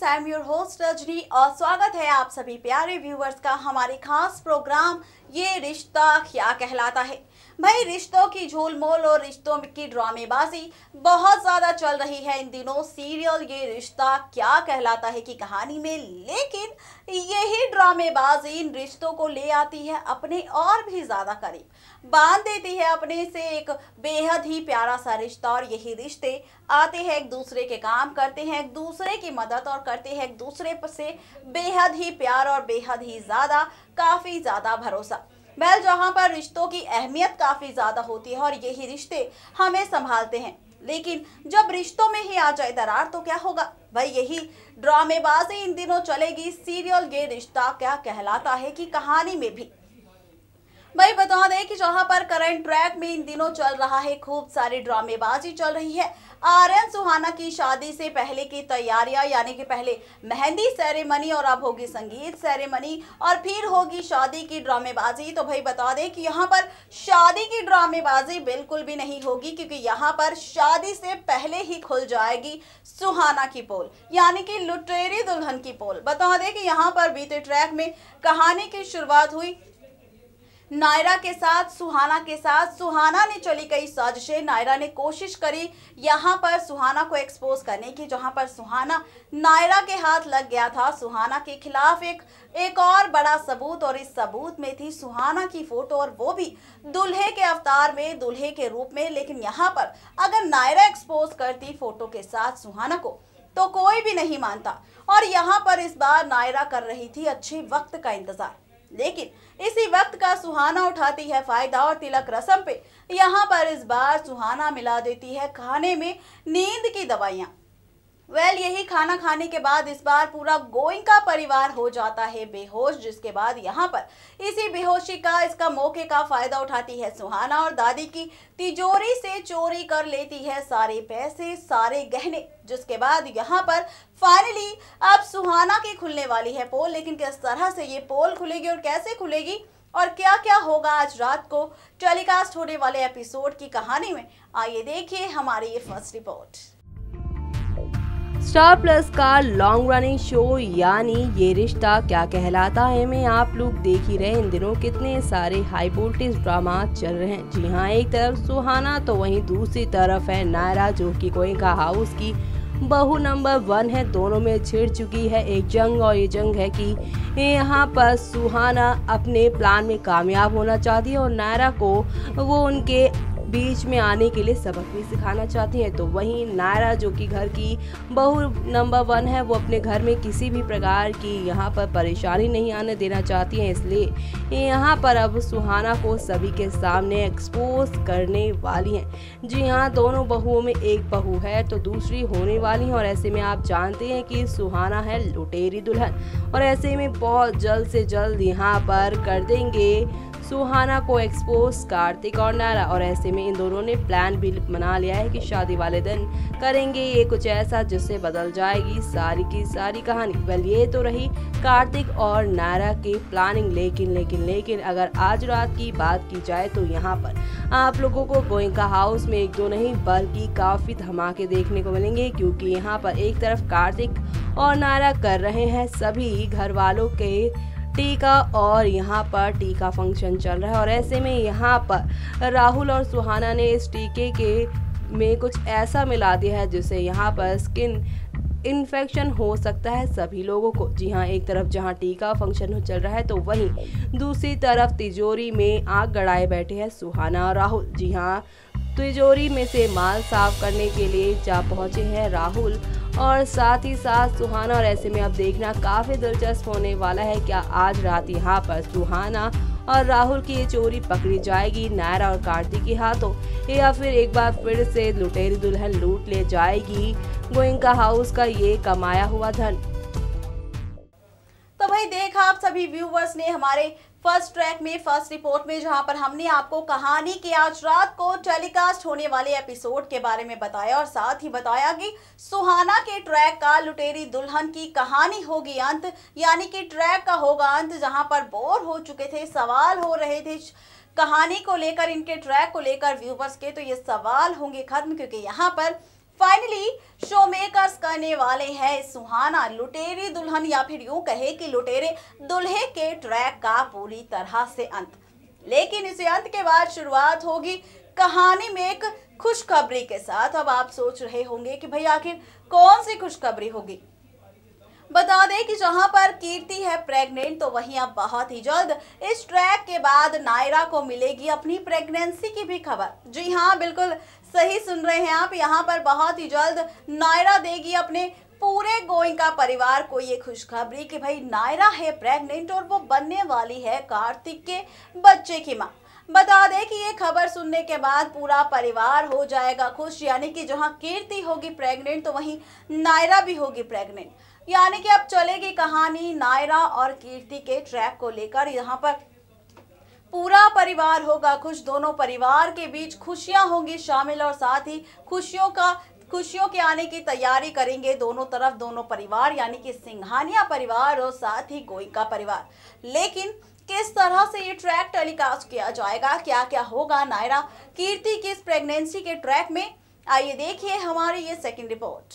Friends, I am your host Rajni और स्वागत है आप सभी प्यारे व्यूवर्स का हमारे खास प्रोग्राम ये रिश्ता क्या कहलाता है। भाई, रिश्तों की झोलमोल और रिश्तों की ड्रामेबाजी बहुत ज्यादा चल रही है इन दिनों सीरियल ये रिश्ता क्या कहलाता है की कहानी में, लेकिन यही ड्रामेबाजी इन रिश्तों को ले आती है अपने और भी ज्यादा करीब, बांध देती है अपने से एक बेहद ही प्यारा सा रिश्ता। और यही रिश्ते आते हैं एक दूसरे के काम, करते हैं एक दूसरे की मदद और करते हैं एक दूसरे से बेहद ही प्यार और बेहद ही ज्यादा काफी ज्यादा भरोसा। जहां पर रिश्तों की अहमियत काफी ज्यादा होती है और यही रिश्ते हमें संभालते हैं, लेकिन जब रिश्तों में ही आ जाए दरार तो क्या होगा। भाई, यही ड्रामेबाजी इन दिनों चलेगी सीरियल ये रिश्ता क्या कहलाता है की कहानी में भी। भाई, बता दें कि जहां पर करंट ट्रैक में इन दिनों चल रहा है, खूब सारी ड्रामेबाजी चल रही है। आर्यन सुहाना की शादी से पहले की तैयारियां, यानी कि पहले मेहंदी सेरेमनी और अब होगी संगीत सेरेमनी और फिर होगी शादी की ड्रामेबाजी। तो भाई बता दें कि यहाँ पर शादी की ड्रामेबाजी बिल्कुल भी नहीं होगी, क्योंकि यहाँ पर शादी से पहले ही खुल जाएगी सुहाना की पोल, यानी कि लुटेरी दुल्हन की पोल। बता दें कि यहाँ पर बीते ट्रैक में कहानी की शुरुआत हुई नायरा के साथ, सुहाना के साथ। सुहाना ने चली कई साजिशें, नायरा ने कोशिश करी यहाँ पर सुहाना को एक्सपोज करने की, जहाँ पर सुहाना नायरा के हाथ लग गया था सुहाना के खिलाफ एक और बड़ा सबूत, और इस सबूत में थी सुहाना की फोटो, और वो भी दूल्हे के अवतार में, दूल्हे के रूप में। लेकिन यहाँ पर अगर नायरा एक्सपोज करती फोटो के साथ सुहाना को तो कोई भी नहीं मानता, और यहाँ पर इस बार नायरा कर रही थी अच्छे वक्त का इंतजार, लेकिन इसी वक्त का सुहाना उठाती है फायदा और तिलक रस्म पे यहाँ पर इस बार सुहाना मिला देती है खाने में नींद की दवाइयाँ। यही खाना खाने के बाद इस बार पूरा गोइंका परिवार हो जाता है बेहोश, जिसके बाद यहाँ पर इसी बेहोशी का, इसका मौके का फायदा उठाती है सुहाना और दादी की तिजोरी से चोरी कर लेती है सारे पैसे, सारे गहने। जिसके बाद यहाँ पर फाइनली अब सुहाना की खुलने वाली है पोल, लेकिन किस तरह से ये पोल खुलेगी और कैसे खुलेगी और क्या क्या होगा आज रात को टेलीकास्ट होने वाले एपिसोड की कहानी में, आइए देखिए हमारी ये फर्स्ट रिपोर्ट। स्टार प्लस का लॉन्ग रनिंग शो यानी ये रिश्ता क्या कहलाता है में आप लोग देख ही रहे इन दिनों कितने सारे हाई वोल्टेज ड्रामा चल रहे हैं। जी हाँ, एक तरफ सुहाना तो वहीं दूसरी तरफ है नायरा, जो कि गोइंका हाउस की बहू नंबर 1 है। दोनों में छिड़ चुकी है एक जंग, और ये जंग है कि यहाँ पर सुहाना अपने प्लान में कामयाब होना चाहती है और नायरा को वो उनके बीच में आने के लिए सबक भी सिखाना चाहती है। तो वहीं नायरा, जो कि घर की बहू नंबर 1 है, वो अपने घर में किसी भी प्रकार की यहाँ पर परेशानी नहीं आने देना चाहती है, इसलिए यहाँ पर अब सुहाना को सभी के सामने एक्सपोज करने वाली हैं। जी हाँ, दोनों बहुओं में एक बहू है तो दूसरी होने वाली है, और ऐसे में आप जानते हैं कि सुहाना है लुटेरी दुल्हन, और ऐसे में बहुत जल्द से जल्द यहाँ पर कर देंगे सुहाना को एक्सपोज कार्तिक और नायरा। और ऐसे में इन दोनों ने प्लान भी बना लिया है कि शादी वाले दिन करेंगे ये कुछ ऐसा जिससे बदल जाएगी सारी की सारी कहानी। ये तो रही कार्तिक और नायरा की प्लानिंग, लेकिन अगर आज रात की बात की जाए तो यहाँ पर आप लोगों को गोइंका हाउस में एक दो नहीं बल्कि काफी धमाके देखने को मिलेंगे, क्योंकि यहाँ पर एक तरफ कार्तिक और नायरा कर रहे हैं सभी घर वालों के टीका, और यहाँ पर टीका फंक्शन चल रहा है। और ऐसे में यहाँ पर राहुल और सुहाना ने इस टीके के में कुछ ऐसा मिला दिया है जिससे यहाँ पर स्किन इन्फेक्शन हो सकता है सभी लोगों को। जी हाँ, एक तरफ जहाँ टीका फंक्शन चल रहा है तो वहीं दूसरी तरफ तिजोरी में आग गड़ाए बैठे हैं सुहाना और राहुल। जी हाँ, तिजोरी में से माल साफ करने के लिए जा पहुंचे हैं राहुल और साथ ही साथ सुहाना। और ऐसे में अब देखना काफी दिलचस्प होने वाला है, क्या आज रात यहाँ पर सुहाना और राहुल की ये चोरी पकड़ी जाएगी नायरा और कार्तिक के हाथों, या फिर एक बार फिर से लुटेरी दुल्हन लूट ले जाएगी गोइंका हाउस का ये कमाया हुआ धन। तो भाई, देखा आप सभी व्यूवर्स ने हमारे फर्स्ट ट्रैक में, फर्स्ट रिपोर्ट में, जहां पर हमने आपको कहानी के आज रात को टेलीकास्ट होने वाले एपिसोड के बारे में बताया, और साथ ही बताया कि सुहाना के ट्रैक का लुटेरी दुल्हन की कहानी होगी अंत, यानी कि ट्रैक का होगा अंत। जहां पर बोर हो चुके थे, सवाल हो रहे थे कहानी को लेकर, इनके ट्रैक को लेकर व्यूवर्स के, तो ये सवाल होंगे खत्म, क्योंकि यहाँ पर फाइनली शो मेकर्स का करने वाले हैं सुहाना लुटेरी दुल्हन, या फिर यूं कहे कि लुटेरे दुल्हे के ट्रैक का पूरी तरह से अंत। लेकिन इस अंत के बाद शुरुआत होगी कहानी में एक खुशखबरी के साथ। अब आप सोच रहे होंगे कि भाई आखिर कौन सी खुशखबरी होगी। बता दें कि जहां पर कीर्ति है प्रेग्नेंट, तो वहीं अब बहुत ही जल्द इस ट्रैक के बाद नायरा को मिलेगी अपनी प्रेगनेंसी की भी खबर। जी हाँ, बिल्कुल सही सुन रहे हैं आप। यहाँ पर बहुत ही जल्द नायरा देगी अपने पूरे गोइंका परिवार को ये खुशखबरी कि भाई नायरा है प्रेग्नेंट और वो बनने वाली है कार्तिक के बच्चे की मां। बता दें कि ये खबर सुनने के बाद पूरा परिवार हो जाएगा खुश, यानी कि जहां कीर्ति होगी प्रेग्नेंट तो वहीं नायरा भी होगी प्रेग्नेंट। यानी कि अब चलेगी कहानी नायरा और कीर्ति के ट्रैक को लेकर। यहाँ पर पूरा परिवार होगा खुश, दोनों परिवार के बीच खुशियां होंगी शामिल और साथ ही खुशियों के आने की तैयारी करेंगे दोनों तरफ, दोनों परिवार, यानी कि सिंघानिया परिवार और साथ ही गोइंका परिवार। लेकिन किस तरह से ये ट्रैक टेलीकास्ट किया जाएगा, क्या क्या होगा नायरा कीर्ति की इस प्रेगनेंसी के ट्रैक में, आइए देखिए हमारी ये सेकंड रिपोर्ट।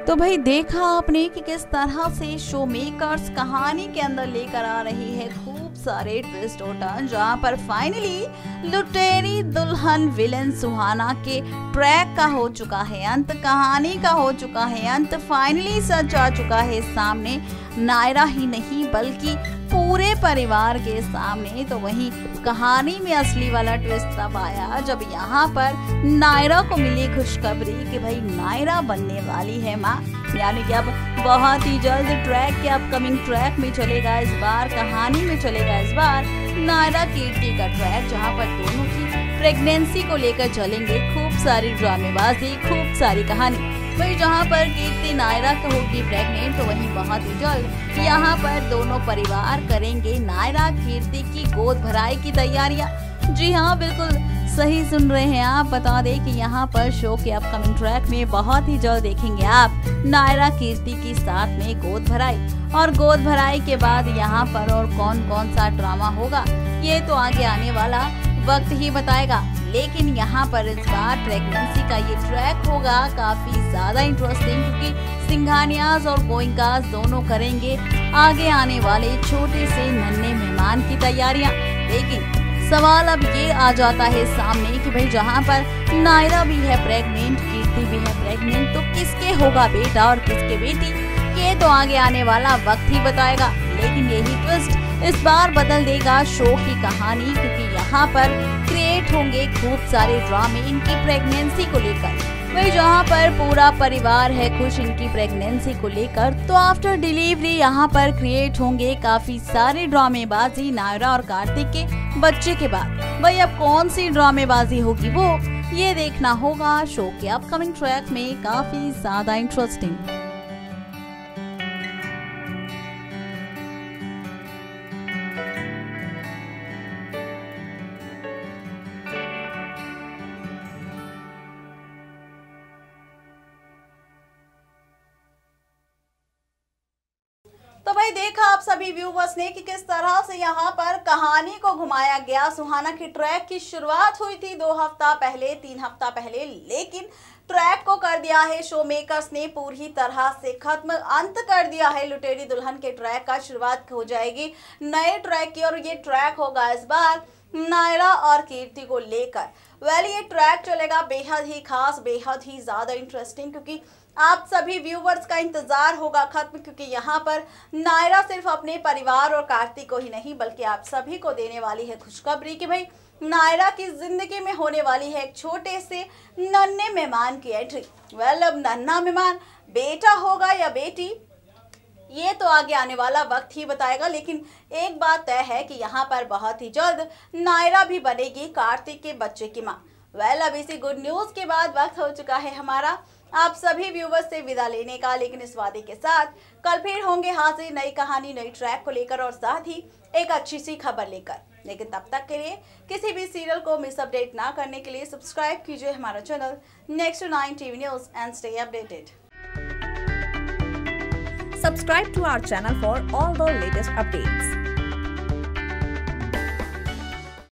तो भाई देखा आपने कि किस तरह से शो मेकर्स कहानी के अंदर लेकर आ रही है खूब सारे ट्विस्ट और टर्न, जहाँ पर फाइनली लुटेरी दुल्हन विलेन सुहाना के ट्रैक का हो चुका है अंत, कहानी का हो चुका है अंत। फाइनली सच आ चुका है सामने, नायरा ही नहीं बल्कि पूरे परिवार के सामने। तो वहीं कहानी में असली वाला ट्विस्ट तब आया जब यहाँ पर नायरा को मिली खुशखबरी कि भाई नायरा बनने वाली है माँ। यानी कि अब बहुत ही जल्द ट्रैक के अपकमिंग ट्रैक में चलेगा इस बार, कहानी में चलेगा इस बार नायरा कीर्ति का ट्रैक, जहाँ पर दोनों की प्रेगनेंसी को लेकर चलेंगे खूब सारी ड्रामेबाजी, खूब सारी कहानी। वही जहाँ पर कीर्ति नायरा को होगी प्रेग्नेंट तो वहीं बहुत ही जल्द यहाँ पर दोनों परिवार करेंगे नायरा कीर्ति की गोद भराई की तैयारियां। जी हाँ, बिल्कुल सही सुन रहे हैं आप। बता दें कि यहाँ पर शो के अपकमिंग ट्रैक में बहुत ही जल्द देखेंगे आप नायरा कीर्ति की साथ में गोद भराई, और गोद भराई के बाद यहाँ पर और कौन कौन सा ड्रामा होगा ये तो आगे आने वाला वक्त ही बताएगा। लेकिन यहाँ पर इस बार प्रेगनेंसी का ये ट्रैक होगा काफी ज्यादा इंटरेस्टिंग, क्योंकि सिंघानियाज और गोइंकास दोनों करेंगे आगे आने वाले छोटे से नन्हे मेहमान की तैयारियां। लेकिन सवाल अब ये आ जाता है सामने कि भाई जहाँ पर नायरा भी है प्रेग्नेंट, कीर्ति भी है प्रेग्नेंट, तो किसके होगा बेटा और किसके बेटी, ये तो आगे आने वाला वक्त ही बताएगा। लेकिन यही ट्विस्ट इस बार बदल देगा शो की कहानी, क्योंकि यहाँ पर क्रिएट होंगे खूब सारे ड्रामे इनकी प्रेगनेंसी को लेकर। वही जहाँ पर पूरा परिवार है खुश इनकी प्रेगनेंसी को लेकर, तो आफ्टर डिलीवरी यहाँ पर क्रिएट होंगे काफी सारे ड्रामेबाजी नायरा और कार्तिक के बच्चे के बाद। वही अब कौन सी ड्रामेबाजी होगी वो ये देखना होगा शो के अपकमिंग ट्रैक में, काफी ज्यादा इंटरेस्टिंग। तो भाई देखा आप सभी व्यूवर्स ने कि किस तरह से यहाँ पर कहानी को घुमाया गया। सुहाना की ट्रैक की शुरुआत हुई थी 2 हफ्ता पहले, 3 हफ्ता पहले, लेकिन ट्रैक को कर दिया है शो मेकर्स ने पूरी तरह से खत्म, अंत कर दिया है लुटेरी दुल्हन के ट्रैक का। शुरुआत हो जाएगी नए ट्रैक की और ये ट्रैक होगा इस बार नायरा और कीर्ति को लेकर। ये ट्रैक चलेगा बेहद ही खास, बेहद ही ज्यादा इंटरेस्टिंग, क्योंकि आप सभी व्यूवर्स का इंतजार होगा खत्म, क्योंकि यहाँ पर नायरा सिर्फ अपने परिवार और कार्तिक को ही नहीं बल्कि आप सभी को देने वाली है खुशखबरी कि भाई नायरा की जिंदगी में होने वाली है एक छोटे से नन्हे मेहमान की एंट्री। अब नन्हा मेहमान बेटा होगा या बेटी ये तो आगे आने वाला वक्त ही बताएगा। लेकिन एक बात तय है कि यहाँ पर बहुत ही जल्द नायरा भी बनेगी कार्तिक के बच्चे की माँ। अब इसी गुड न्यूज के बाद वक्त हो चुका है हमारा आप सभी व्यूवर्स से विदा लेने का, लेकिन इस वादे के साथ कल फिर होंगे हाजिर नई कहानी नई ट्रैक को लेकर और साथ ही एक अच्छी सी खबर लेकर। लेकिन तब तक के लिए किसी भी सीरियल को मिस अपडेट ना करने के लिए सब्सक्राइब कीजिए हमारा channel Next 9 TV News and stay updated. Subscribe to our channel for all the latest updates.